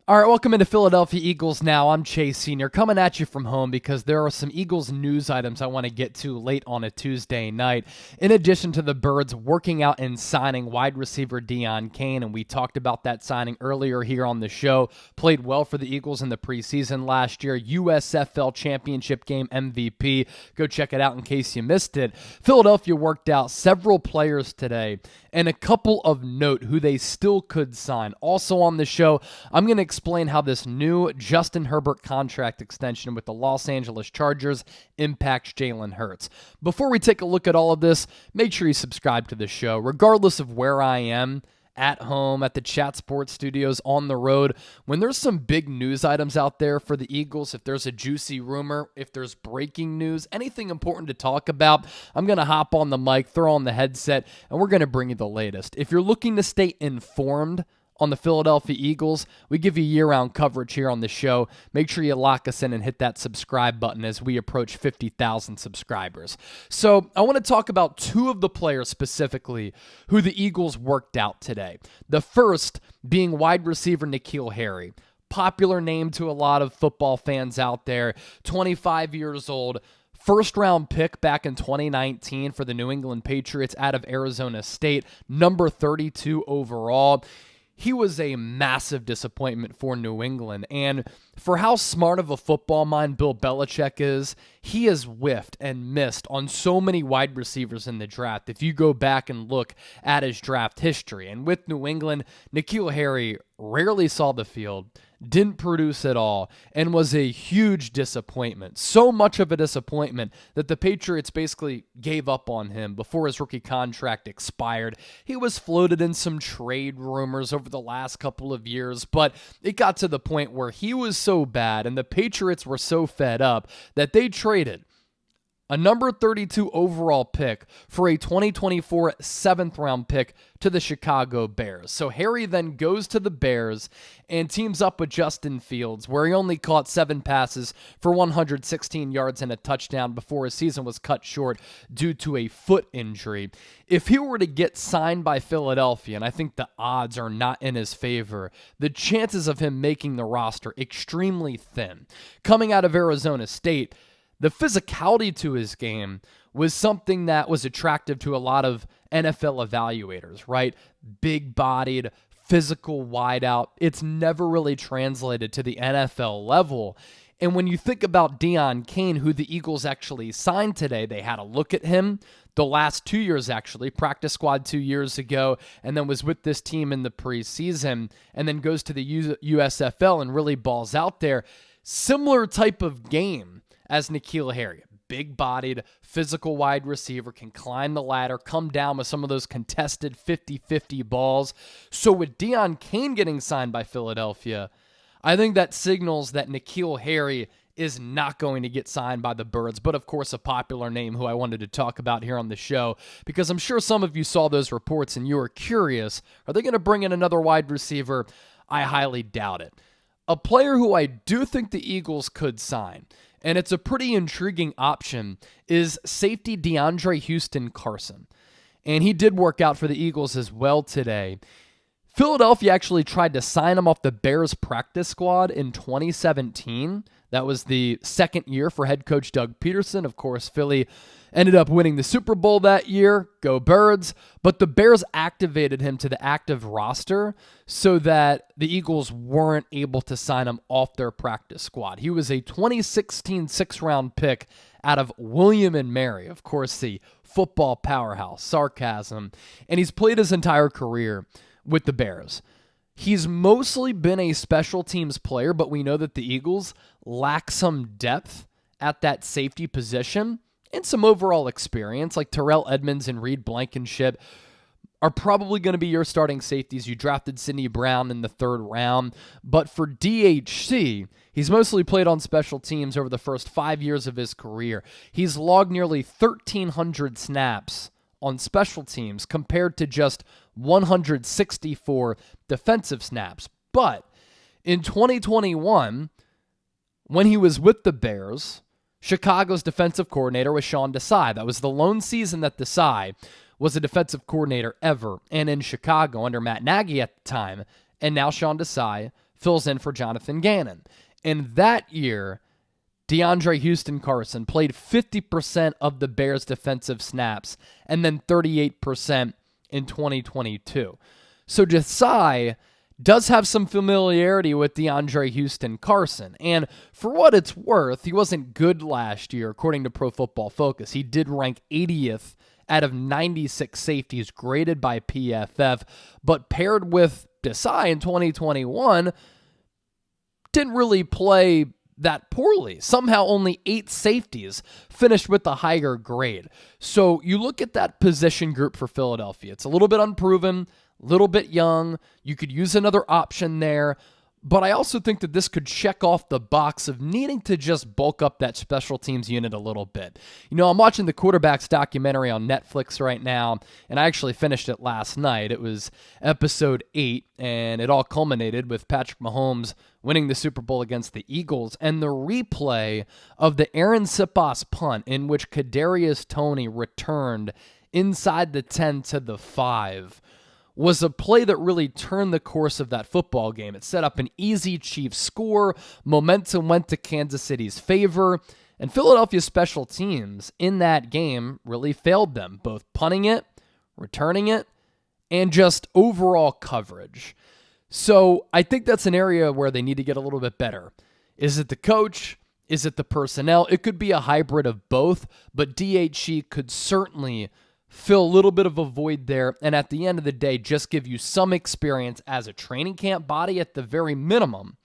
All right, welcome into Philadelphia Eagles Now. I'm Chase Sr. coming at you from home because there are some Eagles news items I want to get to late on a Tuesday night. In addition to the Birds working out and signing wide receiver Deon Cain, and we talked about that signing earlier here on the show, played well for the Eagles in the preseason last year, USFL Championship game MVP. Go check it out in case you missed it. Philadelphia worked out several players today, and a couple of note who they still could sign. Also on the show, I'm going to explain how this new Justin Herbert contract extension with the Los Angeles Chargers impacts Jalen Hurts. Before we take a look at all of this, make sure you subscribe to the show, regardless of where I am, at home, at the Chat Sports Studios, on the road. When there's some big news items out there for the Eagles, if there's a juicy rumor, if there's breaking news, anything important to talk about, I'm going to hop on the mic, throw on the headset, and we're going to bring you the latest. If you're looking to stay informed on the Philadelphia Eagles, we give you year-round coverage here on the show. Make sure you lock us in and hit that subscribe button as we approach 50,000 subscribers. So I want to talk about two of the players specifically who the Eagles worked out today. The first being wide receiver NKeal Harry. Popular name to a lot of football fans out there. 25 years old. First-round pick back in 2019 for the New England Patriots out of Arizona State. Number 32 overall. He was a massive disappointment for New England, and for how smart of a football mind Bill Belichick is, he has whiffed and missed on so many wide receivers in the draft if you go back and look at his draft history. And with New England, NKeal Harry rarely saw the field, didn't produce at all, and was a huge disappointment. So much of a disappointment that the Patriots basically gave up on him before his rookie contract expired. He was floated in some trade rumors over the last couple of years, but it got to the point where he was so bad and the Patriots were so fed up that they traded a number 32 overall pick for a 2024 7th-round pick to the Chicago Bears. So Harry then goes to the Bears and teams up with Justin Fields, where he only caught 7 passes for 116 yards and a touchdown before his season was cut short due to a foot injury. If he were to get signed by Philadelphia, and I think the odds are not in his favor, the chances of him making the roster extremely thin. Coming out of Arizona State, the physicality to his game was something that was attractive to a lot of NFL evaluators, right? Big-bodied, physical wideout. It's never really translated to the NFL level. And when you think about Deon Cain, who the Eagles actually signed today, they had a look at him the last 2 years, actually, practice squad 2 years ago, and then was with this team in the preseason, and then goes to the USFL and really balls out there. Similar type of game as NKeal Harry. Big-bodied, physical wide receiver, can climb the ladder, come down with some of those contested 50-50 balls. So with Deon Cain getting signed by Philadelphia, I think that signals that NKeal Harry is not going to get signed by the Birds, but of course a popular name who I wanted to talk about here on the show, because I'm sure some of you saw those reports and you were curious, are they going to bring in another wide receiver? I highly doubt it. A player who I do think the Eagles could sign, and it's a pretty intriguing option, is safety DeAndre Houston-Carson. And he did work out for the Eagles as well today. Philadelphia actually tried to sign him off the Bears practice squad in 2017. That was the second year for head coach Doug Peterson. Of course, Philly ended up winning the Super Bowl that year. Go Birds. But the Bears activated him to the active roster so that the Eagles weren't able to sign him off their practice squad. He was a 2016 6th-round pick out of William and Mary. Of course, the football powerhouse, sarcasm. And he's played his entire career with the Bears. He's mostly been a special teams player, but we know that the Eagles lack some depth at that safety position and some overall experience, like Terrell Edmunds and Reed Blankenship are probably going to be your starting safeties. You drafted Sidney Brown in the 3rd round, but for DHC, he's mostly played on special teams over the first 5 years of his career. He's logged nearly 1,300 snaps on special teams compared to just 164 defensive snaps. But in 2021, when he was with the Bears, Chicago's defensive coordinator was Sean Desai. That was the lone season that Desai was a defensive coordinator ever, and in Chicago under Matt Nagy at the time. And now Sean Desai fills in for Jonathan Gannon. And that year, DeAndre Houston-Carson played 50% of the Bears' defensive snaps and then 38% in 2022. So Desai does have some familiarity with DeAndre Houston-Carson. And for what it's worth, he wasn't good last year, according to Pro Football Focus. He did rank 80th out of 96 safeties graded by PFF, but paired with Desai in 2021, didn't really play that poorly. Somehow only 8 safeties finished with the higher grade. So you look at that position group for Philadelphia. It's a little bit unproven, a little bit young. You could use another option there. But I also think that this could check off the box of needing to just bulk up that special teams unit a little bit. You know, I'm watching the quarterbacks documentary on Netflix right now, and I actually finished it last night. It was episode 8, and it all culminated with Patrick Mahomes winning the Super Bowl against the Eagles, and the replay of the Aaron Siposs punt in which Kadarius Toney returned inside the 10 to the 5 was a play that really turned the course of that football game. It set up an easy Chiefs score. Momentum went to Kansas City's favor. And Philadelphia's special teams in that game really failed them, both punting it, returning it, and just overall coverage. So I think that's an area where they need to get a little bit better. Is it the coach? Is it the personnel? It could be a hybrid of both, but DHE could certainly fill a little bit of a void there, and at the end of the day, just give you some experience as a training camp body at the very minimum,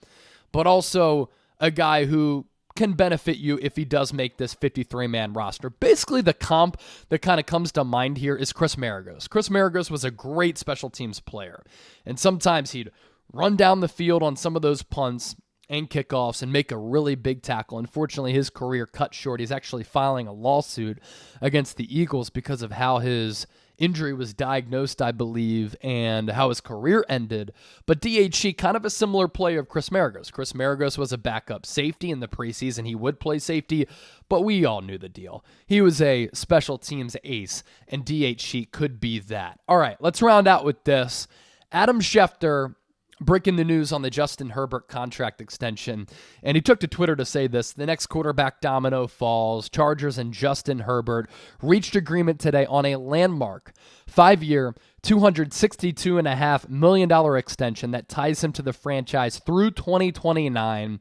but also a guy who can benefit you if he does make this 53-man roster. Basically, the comp that kind of comes to mind here is Chris Maragos. Chris Maragos was a great special teams player, and sometimes he'd run down the field on some of those punts and kickoffs and make a really big tackle. Unfortunately, his career cut short. He's actually filing a lawsuit against the Eagles because of how his injury was diagnosed, I believe, and how his career ended. But DHE, kind of a similar player of Chris Maragos. Chris Maragos was a backup safety in the preseason. He would play safety, but we all knew the deal. He was a special teams ace, and DHE could be that. All right, let's round out with this. Adam Schefter breaking the news on the Justin Herbert contract extension, and he took to Twitter to say this: the next quarterback domino falls. Chargers and Justin Herbert reached agreement today on a landmark 5-year, $262.5 million extension that ties him to the franchise through 2029,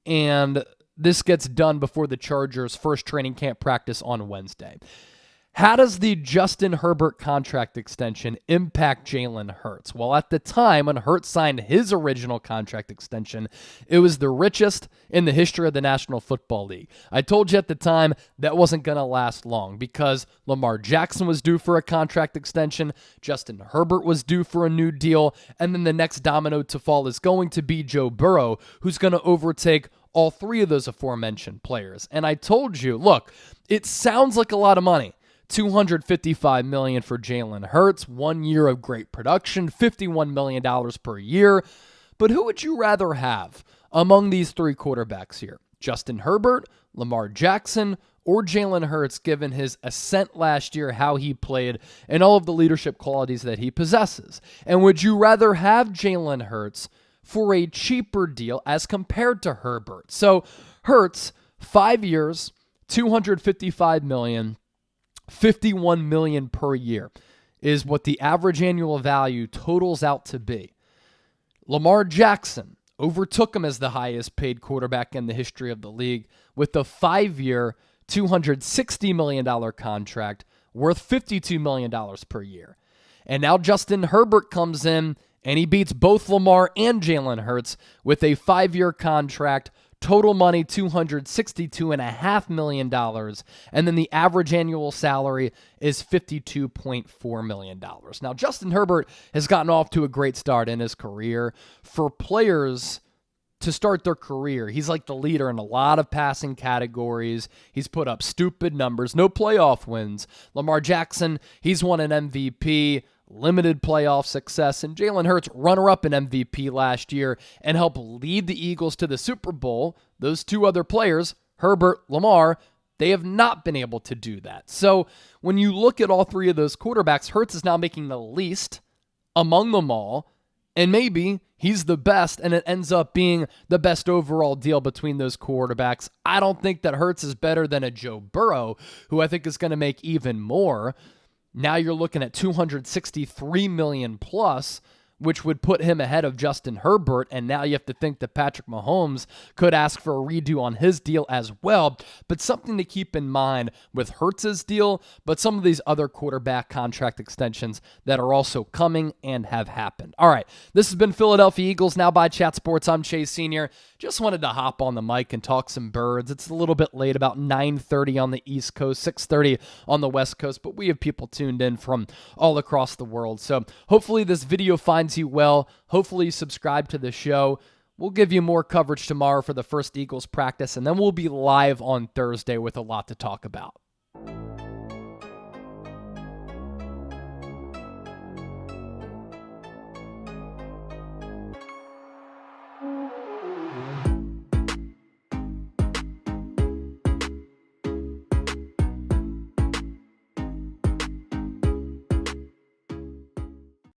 and this gets done before the Chargers' first training camp practice on Wednesday. How does the Justin Herbert contract extension impact Jalen Hurts? Well, at the time when Hurts signed his original contract extension, it was the richest in the history of the National Football League. I told you at the time that wasn't going to last long because Lamar Jackson was due for a contract extension, Justin Herbert was due for a new deal, and then the next domino to fall is going to be Joe Burrow, who's going to overtake all 3 of those aforementioned players. And I told you, look, it sounds like a lot of money. $255 million for Jalen Hurts, 1 year of great production, $51 million per year. But who would you rather have among these 3 quarterbacks here? Justin Herbert, Lamar Jackson, or Jalen Hurts, given his ascent last year, how he played, and all of the leadership qualities that he possesses? And would you rather have Jalen Hurts for a cheaper deal as compared to Herbert? So Hurts, 5 years, $255 million, $51 million per year is what the average annual value totals out to be. Lamar Jackson overtook him as the highest paid quarterback in the history of the league with a 5-year, $260 million contract worth $52 million per year. And now Justin Herbert comes in and he beats both Lamar and Jalen Hurts with a 5-year contract, total money $262.5 million, and then the average annual salary is $52.4 million. Now, Justin Herbert has gotten off to a great start in his career. For players to start their career, he's like the leader in a lot of passing categories. He's put up stupid numbers, no playoff wins. Lamar Jackson, he's won an MVP, limited playoff success, and Jalen Hurts, runner-up in MVP last year and helped lead the Eagles to the Super Bowl. Those 2 other players, Herbert, Lamar, they have not been able to do that. So when you look at all 3 of those quarterbacks, Hurts is now making the least among them all, And maybe he's the best, and it ends up being the best overall deal between those quarterbacks. I don't think that Hurts is better than a Joe Burrow, who I think is going to make even more. Now you're looking at $263 million plus, which would put him ahead of Justin Herbert, and now you have to think that Patrick Mahomes could ask for a redo on his deal as well. But something to keep in mind with Hurts' deal, but some of these other quarterback contract extensions that are also coming and have happened. All right, this has been Philadelphia Eagles Now by Chat Sports. I'm Chase Sr. Just wanted to hop on the mic and talk some birds. It's a little bit late, about 9:30 on the East Coast, 6:30 on the West Coast, but we have people tuned in from all across the world. So hopefully this video finds you well. Hopefully you subscribe to the show. We'll give you more coverage tomorrow for the first Eagles practice, and then we'll be live on Thursday with a lot to talk about.